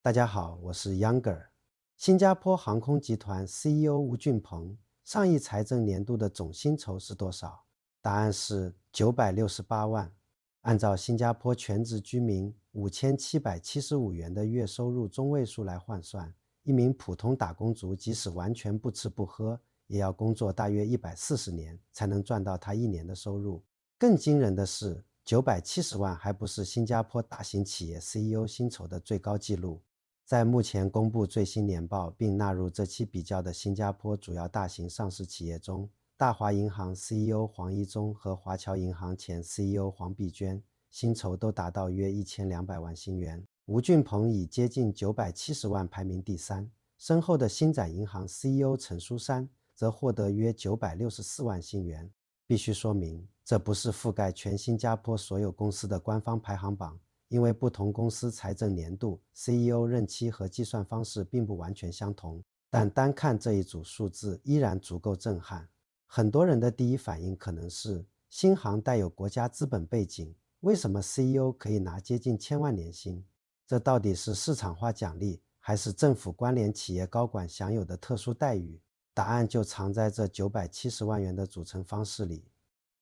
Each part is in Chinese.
大家好，我是 Younger。新加坡航空集团 CEO 吴俊鹏上一财政年度的总薪酬是多少？答案是968万。按照新加坡全职居民5775元的月收入中位数来换算，一名普通打工族即使完全不吃不喝，也要工作大约140年才能赚到他一年的收入。更惊人的是，970万还不是新加坡大型企业 CEO 薪酬的最高纪录。在目前公布最新年报并纳入这期比较的新加坡主要大型上市企业中，大华银行 CEO 黄一中和华侨银行前 CEO 黄碧娟薪酬都达到约1200万新元。吴俊鹏以接近970万排名第三，身后的星展银行 CEO 陈书珊则获得约964万新元。必须说明，这不是覆盖全新加坡所有公司的官方排行榜，因为不同公司财政年度 CEO 任期和计算方式并不完全相同，但单看这一组数字依然足够震撼。很多人的第一反应可能是，新航带有国家资本背景，为什么 CEO 可以拿接近1000万年薪？这到底是市场化奖励，还是政府关联企业高管享有的特殊待遇？答案就藏在这970万元的组成方式里。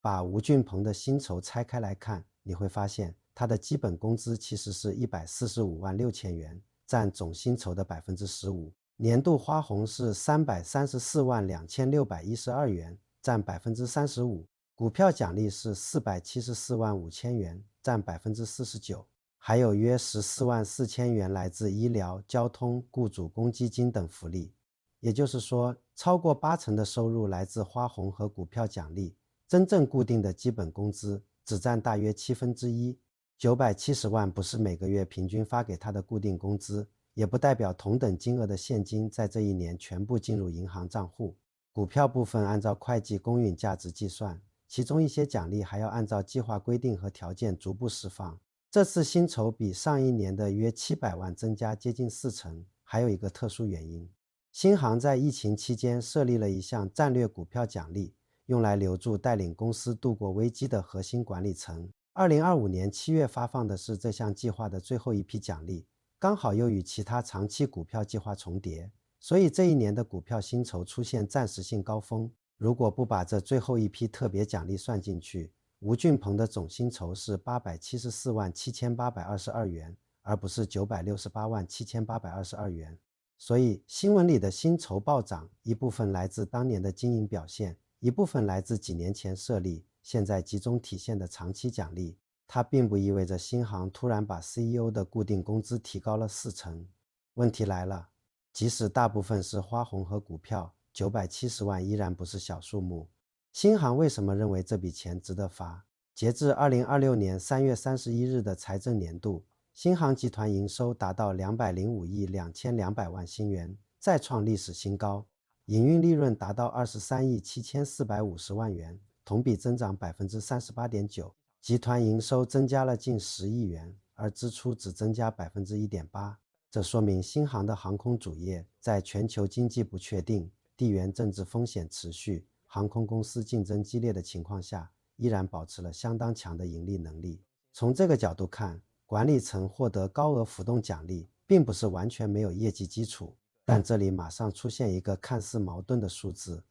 把吴俊鹏的薪酬拆开来看，你会发现他的基本工资其实是145万6千元，占总薪酬的15%。年度花红是334万2612元，占35%。股票奖励是474万5千元，占49%。还有约14万4千元来自医疗、交通、雇主公积金等福利。也就是说，超过80%的收入来自花红和股票奖励，真正固定的基本工资只占大约1/7。970万不是每个月平均发给他的固定工资，也不代表同等金额的现金在这一年全部进入银行账户。股票部分按照会计公允价值计算，其中一些奖励还要按照计划规定和条件逐步释放。这次薪酬比上一年的约700万增加接近40%，还有一个特殊原因。新航在疫情期间设立了一项战略股票奖励，用来留住带领公司度过危机的核心管理层。2025年7月发放的是这项计划的最后一批奖励，刚好又与其他长期股票计划重叠，所以这一年的股票薪酬出现暂时性高峰。如果不把这最后一批特别奖励算进去，吴俊鹏的总薪酬是874万7822元，而不是968万7822元。所以新闻里的薪酬暴涨，一部分来自当年的经营表现，一部分来自几年前设立，现在集中体现的长期奖励。它并不意味着新航突然把 CEO 的固定工资提高了40%。问题来了，即使大部分是花红和股票，970万依然不是小数目。新航为什么认为这笔钱值得发？截至2026年3月31日的财政年度，新航集团营收达到205亿2200万新元，再创历史新高，营运利润达到23亿7450万元，同比增长38.9%，集团营收增加了近10亿元，而支出只增加1.8%。这说明新航的航空主业在全球经济不确定、地缘政治风险持续、航空公司竞争激烈的情况下，依然保持了相当强的盈利能力。从这个角度看，管理层获得高额浮动奖励，并不是完全没有业绩基础，但这里马上出现一个看似矛盾的数字：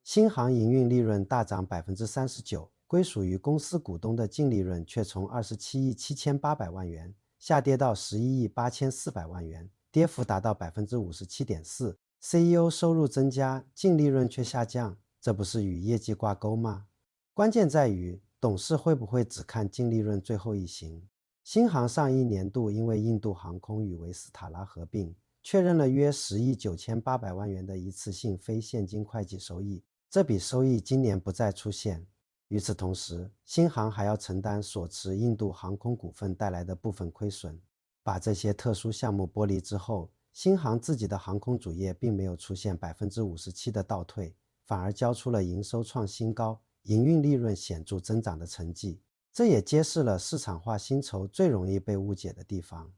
新航营运利润大涨39%，归属于公司股东的净利润却从27亿7800万元下跌到11亿8400万元，跌幅达到57.4%。CEO 收入增加，净利润却下降，这不是与业绩挂钩吗？关键在于董事会不会只看净利润最后一行。新航上一年度因为印度航空与维斯塔拉合并，确认了约10亿9800万元的一次性非现金会计收益，这笔收益今年不再出现。与此同时，新航还要承担所持印度航空股份带来的部分亏损。把这些特殊项目剥离之后，新航自己的航空主业并没有出现57%的倒退，反而交出了营收创新高、营运利润显著增长的成绩。这也揭示了市场化薪酬最容易被误解的地方。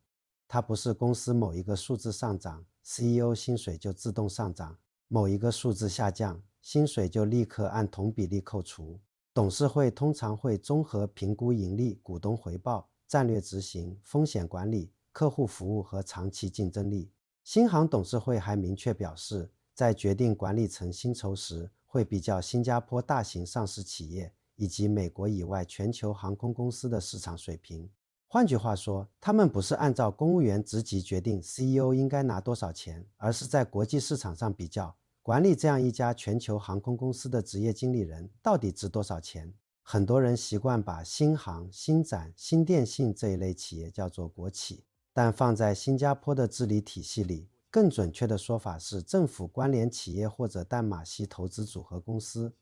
它不是公司某一个数字上涨， CEO 薪水就自动上涨，某一个数字下降，薪水就立刻按同比例扣除。董事会通常会综合评估盈利、股东回报、战略执行、风险管理、客户服务和长期竞争力。新航董事会还明确表示，在决定管理层薪酬时，会比较新加坡大型上市企业以及美国以外全球航空公司的市场水平。换句话说，他们不是按照公务员职级决定 CEO 应该拿多少钱，而是在国际市场上比较，管理这样一家全球航空公司的职业经理人到底值多少钱。很多人习惯把新航、新展、新电信这一类企业叫做国企，但放在新加坡的治理体系里，更准确的说法是政府关联企业或者淡马锡投资组合公司。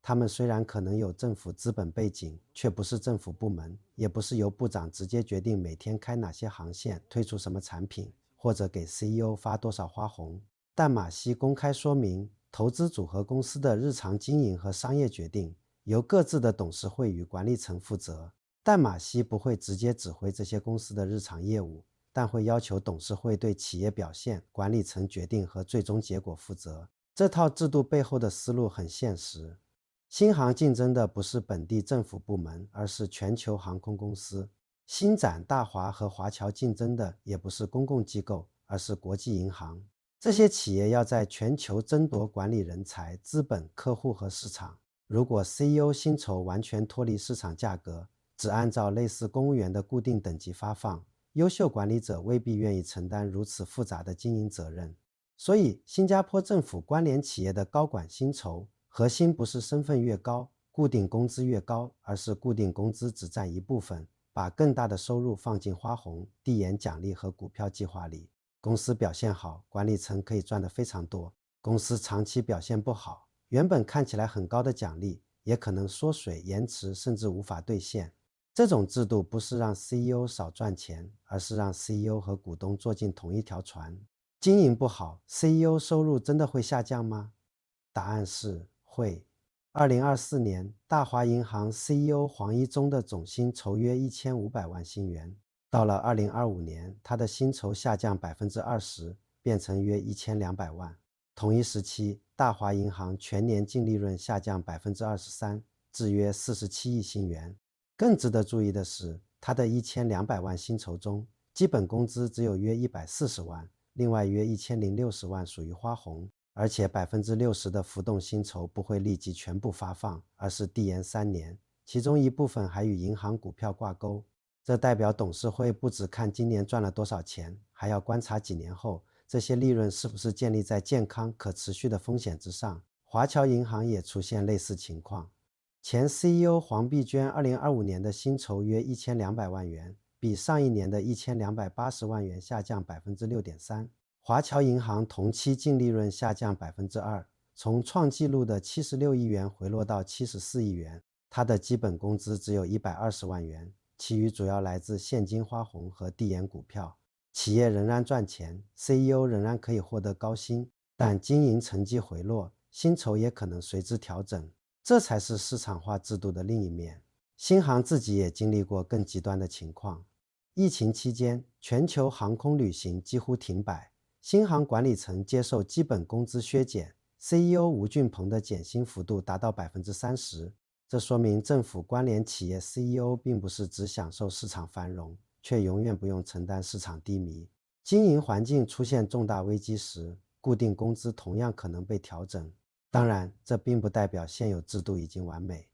他们虽然可能有政府资本背景，却不是政府部门，也不是由部长直接决定每天开哪些航线、推出什么产品，或者给 CEO 发多少花红。淡马锡公开说明，投资组合公司的日常经营和商业决定由各自的董事会与管理层负责。淡马锡不会直接指挥这些公司的日常业务，但会要求董事会对企业表现、管理层决定和最终结果负责。这套制度背后的思路很现实。新航竞争的不是本地政府部门，而是全球航空公司。新展、大华和华侨竞争的也不是公共机构，而是国际银行。这些企业要在全球争夺管理人才、资本、客户和市场。如果 CEO 薪酬完全脱离市场价格，只按照类似公务员的固定等级发放，优秀管理者未必愿意承担如此复杂的经营责任。所以，新加坡政府关联企业的高管薪酬核心不是身份越高，固定工资越高，而是固定工资只占一部分，把更大的收入放进花红、递延奖励和股票计划里。公司表现好，管理层可以赚得非常多；公司长期表现不好，原本看起来很高的奖励也可能缩水、延迟，甚至无法兑现。这种制度不是让 CEO 少赚钱，而是让 CEO 和股东坐进同一条船。经营不好， CEO 收入真的会下降吗？答案是会。2024年，大华银行 CEO 黄一中的总薪酬约1500万新元，到了2025年，他的薪酬下降20%，变成约1200万。同一时期，大华银行全年净利润下降23%，至约47亿新元。更值得注意的是，他的1200万薪酬中，基本工资只有约140万，另外约1060万属于花红，而且60%的浮动薪酬不会立即全部发放，而是递延3年，其中一部分还与银行股票挂钩。这代表董事会不只看今年赚了多少钱，还要观察几年后这些利润是不是建立在健康可持续的风险之上。华侨银行也出现类似情况。前 CEO 黄碧娟2025年的薪酬约1200万元，比上一年的1280万元下降6.3%。华侨银行同期净利润下降2%，从创纪录的76亿元回落到74亿元。他的基本工资只有120万元，其余主要来自现金花红和递延股票。企业仍然赚钱， CEO 仍然可以获得高薪，但经营成绩回落，薪酬也可能随之调整。这才是市场化制度的另一面。新航自己也经历过更极端的情况。疫情期间，全球航空旅行几乎停摆，新航管理层接受基本工资削减， CEO 吴俊鹏的减薪幅度达到30%。这说明政府关联企业 CEO 并不是只享受市场繁荣，却永远不用承担市场低迷。经营环境出现重大危机时，固定工资同样可能被调整。当然，这并不代表现有制度已经完美。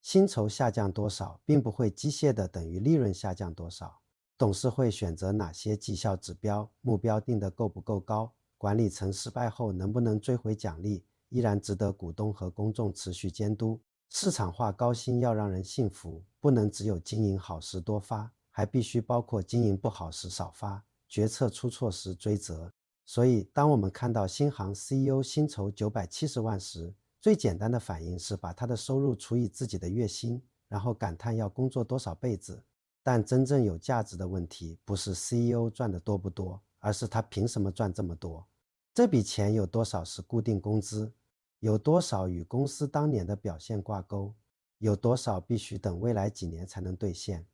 薪酬下降多少，并不会机械的等于利润下降多少。董事会选择哪些绩效指标，目标定得够不够高，管理层失败后能不能追回奖励，依然值得股东和公众持续监督。市场化高薪要让人信服，不能只有经营好时多发，还必须包括经营不好时少发，决策出错时追责。所以，当我们看到新航 CEO 薪酬970万时，最简单的反应是把他的收入除以自己的月薪，然后感叹要工作多少辈子。但真正有价值的问题不是 CEO 赚的多不多，而是他凭什么赚这么多？这笔钱有多少是固定工资？有多少与公司当年的表现挂钩？有多少必须等未来几年才能兑现？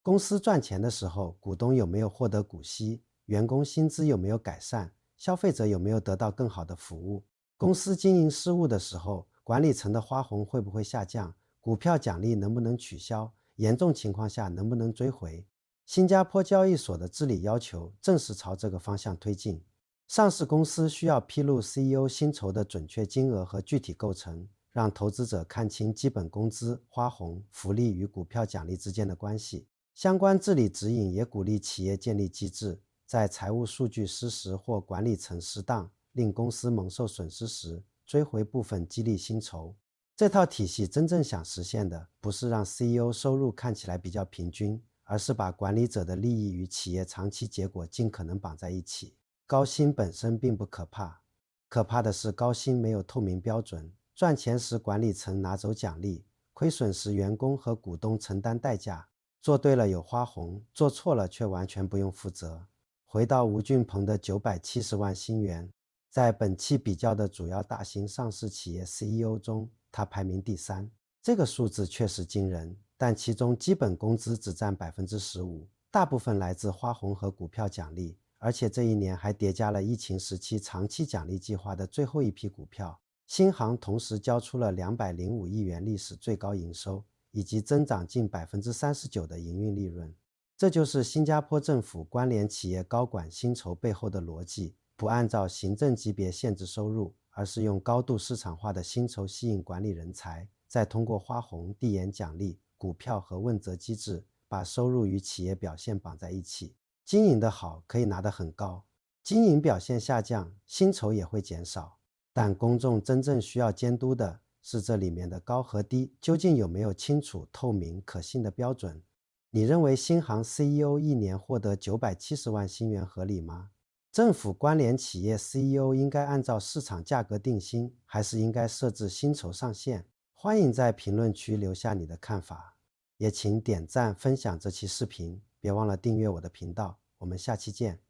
公司赚钱的时候，股东有没有获得股息？员工薪资有没有改善？消费者有没有得到更好的服务？公司经营失误的时候，管理层的花红会不会下降？股票奖励能不能取消？严重情况下能不能追回？新加坡交易所的治理要求正是朝这个方向推进。上市公司需要披露 CEO 薪酬的准确金额和具体构成，让投资者看清基本工资、花红、福利与股票奖励之间的关系。相关治理指引也鼓励企业建立机制，在财务数据失实或管理层失当，令公司蒙受损失时，追回部分激励薪酬。这套体系真正想实现的，不是让 CEO 收入看起来比较平均，而是把管理者的利益与企业长期结果尽可能绑在一起。高薪本身并不可怕，可怕的是高薪没有透明标准，赚钱时管理层拿走奖励，亏损时员工和股东承担代价。做对了有花红，做错了却完全不用负责。回到吴俊鹏的970万新元，在本期比较的主要大型上市企业 CEO 中，他排名第3。这个数字确实惊人，但其中基本工资只占15%，大部分来自花红和股票奖励。而且这一年还叠加了疫情时期长期奖励计划的最后一批股票。新航同时交出了205亿元历史最高营收，以及增长近39%的营运利润。这就是新加坡政府关联企业高管薪酬背后的逻辑，不按照行政级别限制收入，而是用高度市场化的薪酬吸引管理人才，再通过花红、递延奖励、股票和问责机制，把收入与企业表现绑在一起。经营得好可以拿得很高，经营表现下降，薪酬也会减少。但公众真正需要监督的是这里面的高和低究竟有没有清楚、透明、可信的标准。你认为新航 CEO 一年获得970万新元合理吗？政府关联企业 CEO 应该按照市场价格定薪，还是应该设置薪酬上限？欢迎在评论区留下你的看法，也请点赞分享这期视频，别忘了订阅我的频道，我们下期见。